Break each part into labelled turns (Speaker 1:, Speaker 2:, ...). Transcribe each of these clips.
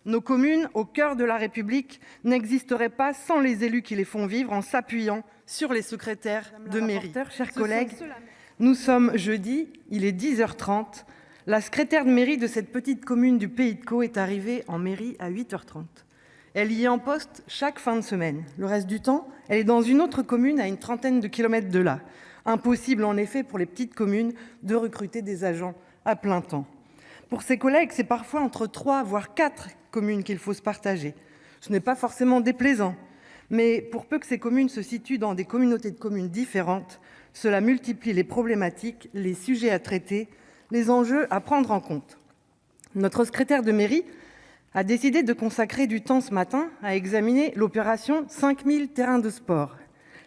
Speaker 1: Nos communes, au cœur de la République, n'existeraient pas sans les élus qui les font vivre, en s'appuyant sur les secrétaires de mairie. Chers collègues, nous sommes jeudi, il est 10h30. La secrétaire de mairie de cette petite commune du Pays de Caux est arrivée en mairie à 8h30. Elle y est en poste chaque fin de semaine. Le reste du temps, elle est dans une autre commune à une trentaine de kilomètres de là. Impossible en effet pour les petites communes de recruter des agents à plein temps. Pour ses collègues, c'est parfois entre 3 voire 4 communes qu'il faut se partager. Ce n'est pas forcément déplaisant, mais pour peu que ces communes se situent dans des communautés de communes différentes, cela multiplie les problématiques, les sujets à traiter, les enjeux à prendre en compte. Notre secrétaire de mairie a décidé de consacrer du temps ce matin à examiner l'opération 5000 terrains de sport.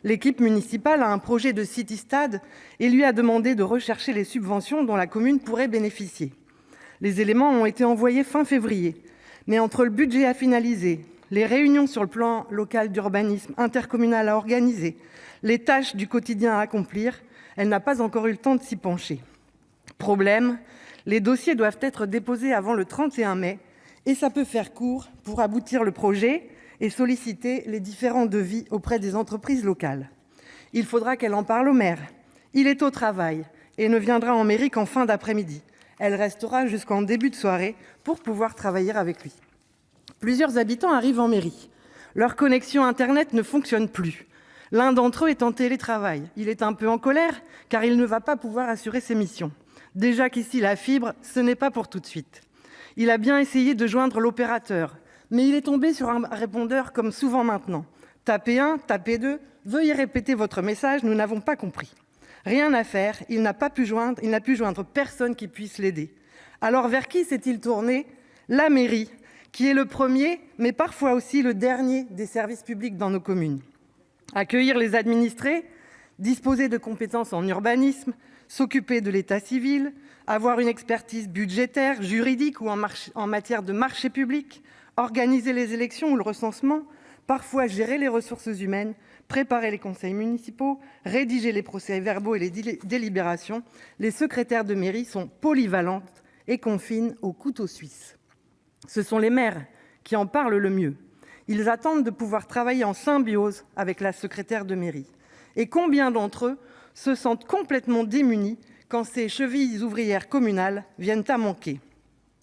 Speaker 1: L'équipe municipale a un projet de city-stade et lui a demandé de rechercher les subventions dont la commune pourrait bénéficier. Les éléments ont été envoyés fin février, mais entre le budget à finaliser, les réunions sur le plan local d'urbanisme intercommunal à organiser, les tâches du quotidien à accomplir, elle n'a pas encore eu le temps de s'y pencher. Problème, les dossiers doivent être déposés avant le 31 mai et ça peut faire court pour aboutir le projet et solliciter les différents devis auprès des entreprises locales. Il faudra qu'elle en parle au maire. Il est au travail et ne viendra en mairie qu'en fin d'après-midi. Elle restera jusqu'en début de soirée pour pouvoir travailler avec lui. Plusieurs habitants arrivent en mairie. Leur connexion Internet ne fonctionne plus. L'un d'entre eux est en télétravail. Il est un peu en colère car il ne va pas pouvoir assurer ses missions. Déjà qu'ici, la fibre, ce n'est pas pour tout de suite. Il a bien essayé de joindre l'opérateur, mais il est tombé sur un répondeur comme souvent maintenant. Tapez 1, tapez 2, veuillez répéter votre message, nous n'avons pas compris. Rien à faire, il n'a pu joindre personne qui puisse l'aider. Alors vers qui s'est-il tourné? La mairie, qui est le premier, mais parfois aussi le dernier des services publics dans nos communes. Accueillir les administrés, disposer de compétences en urbanisme, s'occuper de l'état civil, avoir une expertise budgétaire, juridique ou en matière de marché public, organiser les élections ou le recensement, parfois gérer les ressources humaines, préparer les conseils municipaux, rédiger les procès-verbaux et les délibérations, les secrétaires de mairie sont polyvalentes et confinent au couteau suisse. Ce sont les maires qui en parlent le mieux. Ils attendent de pouvoir travailler en symbiose avec la secrétaire de mairie. Et combien d'entre eux se sentent complètement démunis quand ces chevilles ouvrières communales viennent à manquer.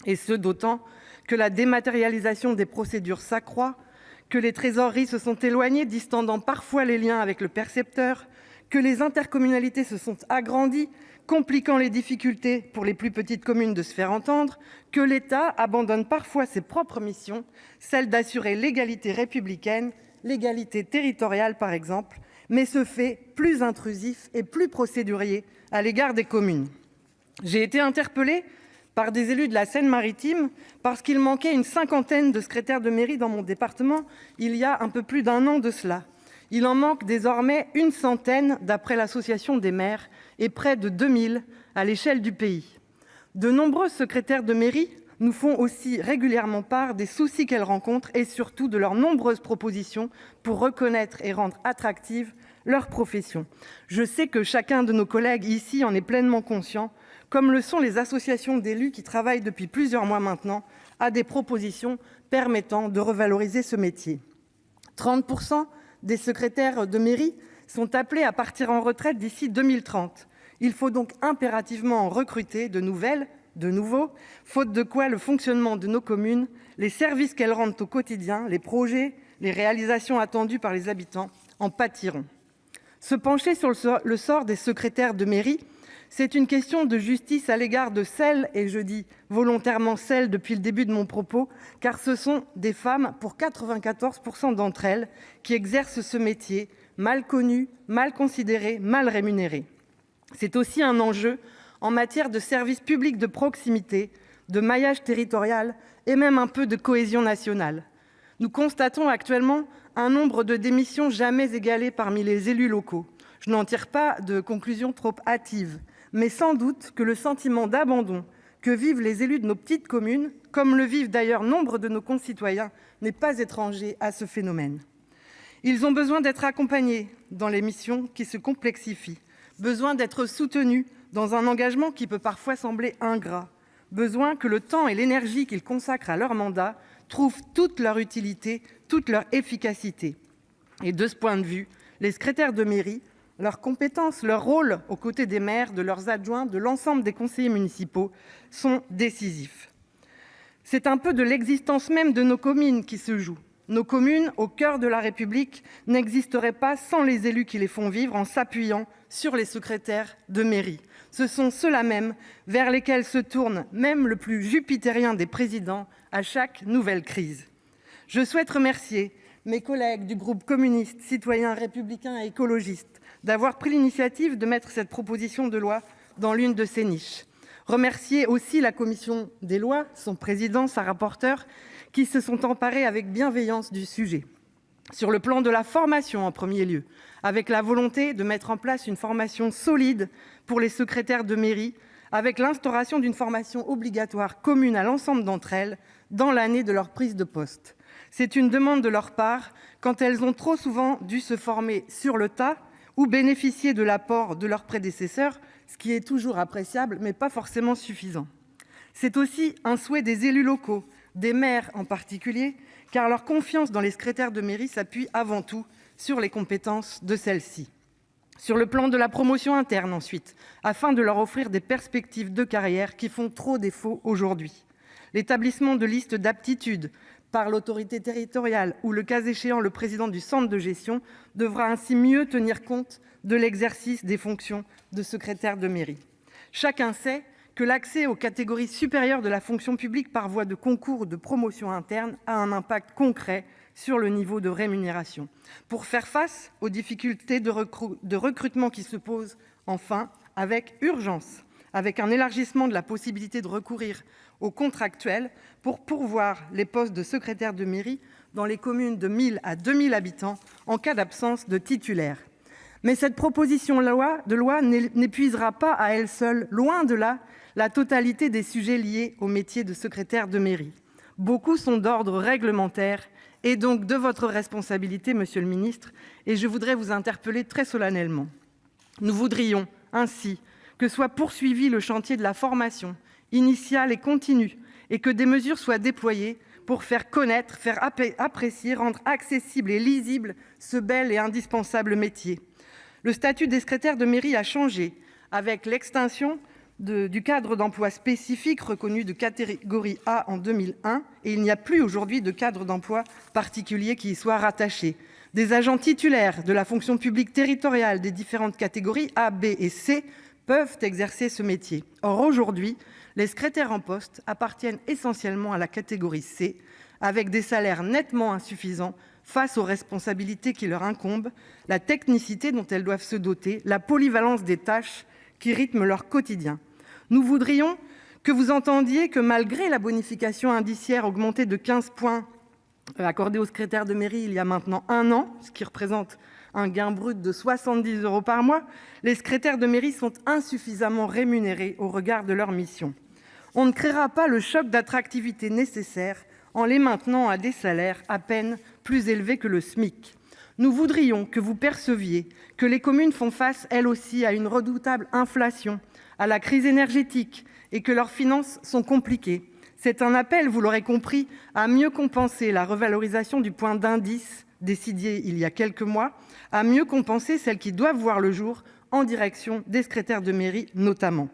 Speaker 1: Et ce, d'autant que la dématérialisation des procédures s'accroît, que les trésoreries se sont éloignées, distendant parfois les liens avec le percepteur, que les intercommunalités se sont agrandies, compliquant les difficultés pour les plus petites communes de se faire entendre, que l'État abandonne parfois ses propres missions, celle d'assurer l'égalité républicaine, l'égalité territoriale par exemple, mais se fait plus intrusif et plus procédurier à l'égard des communes. J'ai été interpellée par des élus de la Seine-Maritime parce qu'il manquait une cinquantaine de secrétaires de mairie dans mon département il y a un peu plus d'un an de cela. Il en manque désormais une centaine d'après l'association des maires et près de 2000 à l'échelle du pays. De nombreux secrétaires de mairie nous font aussi régulièrement part des soucis qu'elles rencontrent et surtout de leurs nombreuses propositions pour reconnaître et rendre attractive leur profession. Je sais que chacun de nos collègues ici en est pleinement conscient, comme le sont les associations d'élus qui travaillent depuis plusieurs mois maintenant à des propositions permettant de revaloriser ce métier. 30% des secrétaires de mairie sont appelés à partir en retraite d'ici 2030. Il faut donc impérativement en recruter de nouvelles, de nouveau, faute de quoi le fonctionnement de nos communes, les services qu'elles rendent au quotidien, les projets, les réalisations attendues par les habitants en pâtiront. Se pencher sur le sort des secrétaires de mairie, c'est une question de justice à l'égard de celles, et je dis volontairement celles depuis le début de mon propos, car ce sont des femmes, pour 94% d'entre elles, qui exercent ce métier, mal connu, mal considéré, mal rémunéré. C'est aussi un enjeu en matière de services publics de proximité, de maillage territorial et même un peu de cohésion nationale. Nous constatons actuellement un nombre de démissions jamais égalé parmi les élus locaux. Je n'en tire pas de conclusion trop hâtive, mais sans doute que le sentiment d'abandon que vivent les élus de nos petites communes, comme le vivent d'ailleurs nombre de nos concitoyens, n'est pas étranger à ce phénomène. Ils ont besoin d'être accompagnés dans les missions qui se complexifient, besoin d'être soutenus dans un engagement qui peut parfois sembler ingrat, besoin que le temps et l'énergie qu'ils consacrent à leur mandat trouvent toute leur utilité, toute leur efficacité. Et de ce point de vue, les secrétaires de mairie, leurs compétences, leur rôle aux côtés des maires, de leurs adjoints, de l'ensemble des conseillers municipaux sont décisifs. C'est un peu de l'existence même de nos communes qui se joue. Nos communes, au cœur de la République, n'existeraient pas sans les élus qui les font vivre en s'appuyant sur les secrétaires de mairie. Ce sont ceux-là même vers lesquels se tourne même le plus jupitérien des présidents à chaque nouvelle crise. Je souhaite remercier mes collègues du groupe communiste, citoyen, républicain et écologiste d'avoir pris l'initiative de mettre cette proposition de loi dans l'une de ses niches. Remercier aussi la commission des lois, son président, sa rapporteure, qui se sont emparés avec bienveillance du sujet. Sur le plan de la formation en premier lieu, avec la volonté de mettre en place une formation solide pour les secrétaires de mairie, avec l'instauration d'une formation obligatoire commune à l'ensemble d'entre elles dans l'année de leur prise de poste. C'est une demande de leur part quand elles ont trop souvent dû se former sur le tas ou bénéficier de l'apport de leurs prédécesseurs, ce qui est toujours appréciable mais pas forcément suffisant. C'est aussi un souhait des élus locaux, des maires en particulier, car leur confiance dans les secrétaires de mairie s'appuie avant tout sur les compétences de celles-ci. Sur le plan de la promotion interne ensuite, afin de leur offrir des perspectives de carrière qui font trop défaut aujourd'hui. L'établissement de listes d'aptitudes par l'autorité territoriale ou, le cas échéant, le président du centre de gestion devra ainsi mieux tenir compte de l'exercice des fonctions de secrétaire de mairie. Chacun sait que l'accès aux catégories supérieures de la fonction publique par voie de concours ou de promotion interne a un impact concret sur le niveau de rémunération. Pour faire face aux difficultés de recrutement qui se posent, enfin, avec urgence, avec un élargissement de la possibilité de recourir aux contractuels pour pourvoir les postes de secrétaire de mairie dans les communes de 1 000 à 2 000 habitants en cas d'absence de titulaire. Mais cette proposition de loi n'épuisera pas à elle seule, loin de là, la totalité des sujets liés au métier de secrétaire de mairie. Beaucoup sont d'ordre réglementaire et donc de votre responsabilité, monsieur le ministre, et je voudrais vous interpeller très solennellement. Nous voudrions ainsi que soit poursuivi le chantier de la formation initiale et continue et que des mesures soient déployées pour faire connaître, faire apprécier, rendre accessible et lisible ce bel et indispensable métier. Le statut des secrétaires de mairie a changé avec l'extinction du cadre d'emploi spécifique reconnu de catégorie A en 2001 et il n'y a plus aujourd'hui de cadre d'emploi particulier qui y soit rattaché. Des agents titulaires de la fonction publique territoriale des différentes catégories A, B et C peuvent exercer ce métier. Or, aujourd'hui, les secrétaires en poste appartiennent essentiellement à la catégorie C, avec des salaires nettement insuffisants face aux responsabilités qui leur incombent, la technicité dont elles doivent se doter, la polyvalence des tâches qui rythment leur quotidien. Nous voudrions que vous entendiez que malgré la bonification indiciaire augmentée de 15 points accordée aux secrétaires de mairie il y a maintenant 1 an, ce qui représente un gain brut de 70 € par mois, les secrétaires de mairie sont insuffisamment rémunérés au regard de leur mission. On ne créera pas le choc d'attractivité nécessaire en les maintenant à des salaires à peine plus élevés que le SMIC. Nous voudrions que vous perceviez que les communes font face, elles aussi, à une redoutable inflation, à la crise énergétique et que leurs finances sont compliquées. C'est un appel, vous l'aurez compris, à mieux compenser la revalorisation du point d'indice décidée il y a quelques mois, à mieux compenser celles qui doivent voir le jour en direction des secrétaires de mairie notamment.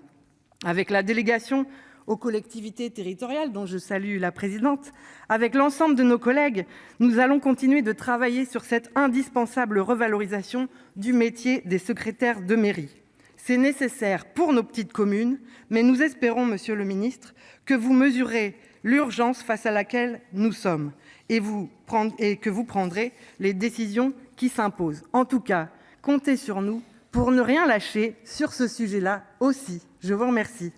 Speaker 1: Avec la délégation aux collectivités territoriales, dont je salue la présidente, avec l'ensemble de nos collègues, nous allons continuer de travailler sur cette indispensable revalorisation du métier des secrétaires de mairie. C'est nécessaire pour nos petites communes, mais nous espérons, monsieur le ministre, que vous mesurez l'urgence face à laquelle nous sommes et que vous prendrez les décisions qui s'imposent. En tout cas, comptez sur nous pour ne rien lâcher sur ce sujet-là aussi. Je vous remercie.